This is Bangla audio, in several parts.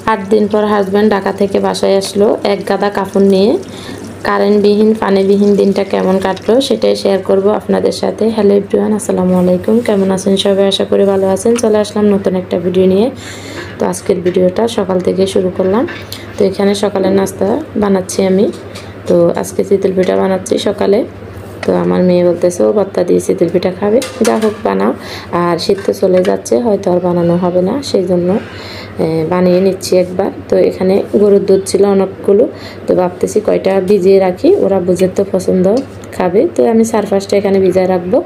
8 দিন পর হাজব্যান্ড ঢাকা থেকে বাসায় আসলো এক গাদা কাপড় নিয়ে। কারেন্টবিহীন পানিবিহীন দিনটা কেমন কাটলো সেটাই শেয়ার করব আপনাদের সাথে। হ্যালো এভরিওয়ান, আসসালামু আলাইকুম। কেমন আছেন সবাই? আশা করি ভালো আছেন। চলে আসলাম নতুন একটা ভিডিও নিয়ে। তো আজকের ভিডিওটা সকাল থেকে শুরু করলাম। তো এখানে সকালের নাস্তা বানাচ্ছি আমি। তো আজকে চিতল পিঠা বানাচ্ছি সকালে। তো আমার মেয়ে বলতেছে ও ভর্তা দিয়ে চিতল পিঠা খাবে, যা হোক বানাও। আর শীত তো চলে যাচ্ছে, হয়তো আর বানানো হবে না, সেই জন্য বানিয়ে নিচ্ছি একবার। তো এখানে গরুর দুধ ছিল অনেকগুলো, তো ভাবতেছি কয়টা ভিজিয়ে রাখি, ওরা বুঝের তো পছন্দ খাবে। তো আমি 4-5টা এখানে ভিজায় রাখবো।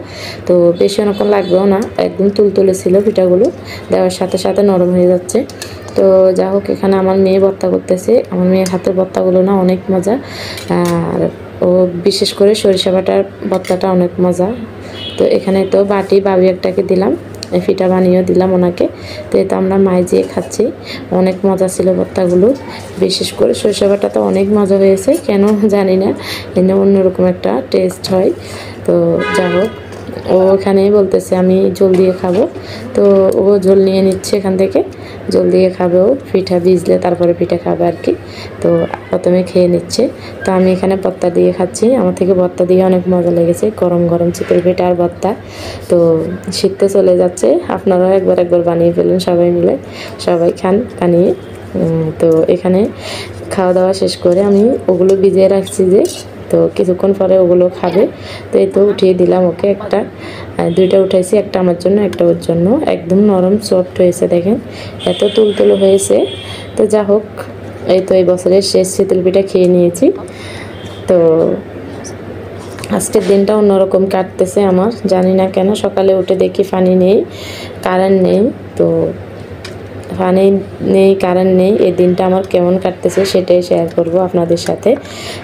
তো বেশি অনেকক্ষণ লাগবেও না, একদম তুলতুলে ছিল পিঠাগুলো, দেওয়ার সাথে সাথে নরম হয়ে যাচ্ছে। তো যা হোক, এখানে আমার মেয়ে ভর্তা করতেছে। আমার মেয়ের হাতের ভর্তাগুলো না অনেক মজা, আর ও বিশেষ করে সরিষা বাটার ভর্তাটা অনেক মজা। তো এখানে তো বাটি ভাবি একটাকে দিলাম, পিঠা বানিয়েও দিলাম ওনাকে। তো এটা আমরা মাইজিয়ে খাচ্ছি, অনেক মজা ছিল ভর্তাগুলো। বিশেষ করে সরিষা বাটাটা অনেক মজা হয়েছে, কেন জানি না, এনে অন্যরকম একটা টেস্ট হয়। তো যা হোক, ও ওখানেই বলতেছে আমি ঝোল দিয়ে খাবো। তো ও ঝোল নিয়ে নিচ্ছে এখান থেকে, ঝোল দিয়ে খাবে ও, পিঠা ভিজলে তারপরে পিঠা খাবে আর কি। তো প্রথমে খেয়ে নিচ্ছে। তো আমি এখানে ভর্তা দিয়ে খাচ্ছি, আমার থেকে ভর্তা দিয়ে অনেক মজা লেগেছে, গরম গরম চিতল পিঠা আর ভর্তা। তো শীত তো চলে যাচ্ছে, আপনারাও একবার বানিয়ে ফেলুন সবাই মিলে, সবাই খান বানিয়ে। তো এখানে খাওয়া দাওয়া শেষ করে আমি ওগুলো ভিজিয়ে রাখছি যে, তো কিছুক্ষণ পরে ওগুলো খাবে। তো এই তো উঠিয়ে দিলাম ওকে একটা, 2টা উঠাইছি, একটা আমার জন্য একটা ওর জন্য। একদম নরম সফট হয়েছে, দেখেন এত তুলতুলো হয়েছে। তো যা হোক, এই তো এই বছরের শেষ চিতল পিঠা খেয়ে নিয়েছি। তো আজকের দিনটা অন্যরকম কাটতেছে আমার, জানি না কেন। সকালে উঠে দেখি পানি নেই, কারেন্ট নেই। তো পানি নেই, কারেন্ট নেই, এই দিনটা আমার কেমন কাটতেছে সেটাই শেয়ার করব আপনাদের সাথে।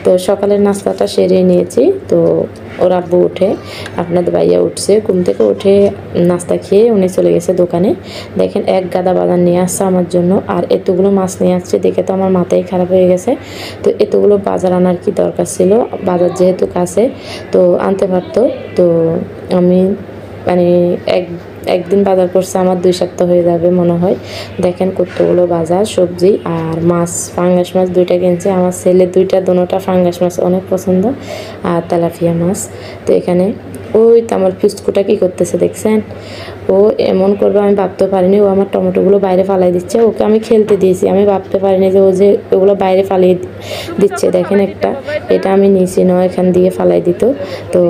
তো সকালের নাস্তাটা সেরে নিয়েছি। তো ওর আব্বু উঠে, আপনাদের ভাইয়া উঠছে ঘুম থেকে, উঠে নাস্তা খেয়ে উনি চলে গেছে দোকানে। দেখেন এক গাদা বাজার নিয়ে আসছে আমার জন্য, আর এতগুলো মাছ নিয়ে আসছে দেখে তো আমার মাথাই খারাপ হয়ে গেছে। তো এতগুলো বাজার আনার কি দরকার ছিল, বাজার যেহেতু কাছে তো আনতে পারতো। তো আমি মানে একদিন বাজার করছে, আমার 2 সপ্তাহ হয়ে যাবে মনে হয়। দেখেন কতগুলো বাজার, সবজি আর মাছ, ফাঙ্গাস মাছ 2টা কিনছে। আমার ছেলে দোনোটা ফাঙ্গাস মাছ অনেক পছন্দ, আর তেলাপিয়া মাছ। তো এখানে ওই তো আমার পিস্কুটা কী করতেছে দেখছেন, ও এমন করবে আমি ভাবতে পারিনি। ও আমার টমেটোগুলো বাইরে ফালাই দিচ্ছে, ওকে আমি খেলতে দিয়েছি, আমি ভাবতে পারিনি যে ও যে ওগুলো বাইরে ফালিয়ে দিচ্ছে। দেখেন একটা, এটা আমি নিয়েছি নয়, এখান দিয়ে ফালাই দিত। তো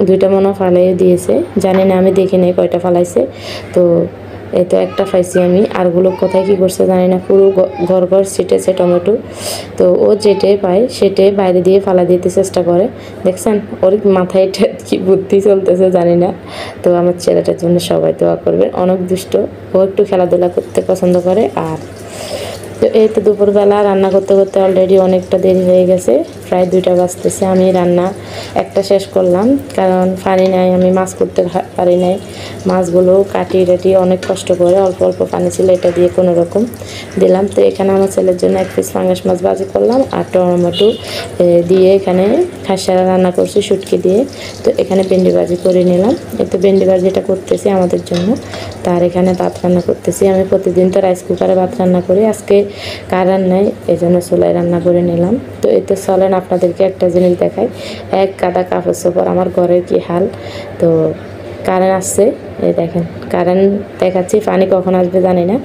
2টা মনে ফালাই দিয়েছে, জানি না, আমি দেখি নাই কয়টা ফালাইছে। তো এই তো একটা পাইছি আমি, আরগুলো কোথায় কী করছে জানি না, পুরো ঘর ছিটেছে টমেটো। তো ও যেটাই পায় সেটাই বাইরে দিয়ে ফালা দিতে চেষ্টা করে, দেখছেন ওর মাথায় কি বুদ্ধি চলতেছে জানি না। তো আমার ছেলেটার জন্য সবাই দোয়া করবেন, অনেক দুষ্ট, ও একটু খেলাধুলা করতে পছন্দ করে। আর তো এই তো দুপুরবেলা রান্না করতে করতে অলরেডি অনেকটা দেরি হয়ে গেছে, প্রায় 2টা বাজতেছে। আমি রান্না একটা শেষ করলাম, কারণ পানি নাই, আমি মাছ করতে পারি নাই। মাছগুলো কাটি অনেক কষ্ট করে, অল্প অল্প পানি ছিল, এটা দিয়ে কোনো রকম দিলাম। তো এখানে আমার ছেলের জন্য 1 পিস ফাঙ্গাস মাছ ভাজি করলাম, আর টমেটো দিয়ে এখানে খাসা রান্না করছি শুটকি দিয়ে। তো এখানে ভেন্ডি ভাজি করে নিলাম। তো ভেন্ডি ভাজিটা করতেছি আমাদের জন্য। তার এখানে ভাত রান্না করতেছি। আমি প্রতিদিন তো রাইস কুকারে ভাত রান্না করি, আজকে কারেন্ট নেই, এই জন্য চুলায় রান্না করে নিলাম। তো এই তো চলেন আপনাদেরকে একটা জিনিস দেখাই, এক গাদা কাপড় চোপড় আমার ঘরের কি হাল। তো কারেন্ট আসছে, এই দেখেন কারেন্ট দেখাচ্ছি, পানি কখন আসবে জানি না।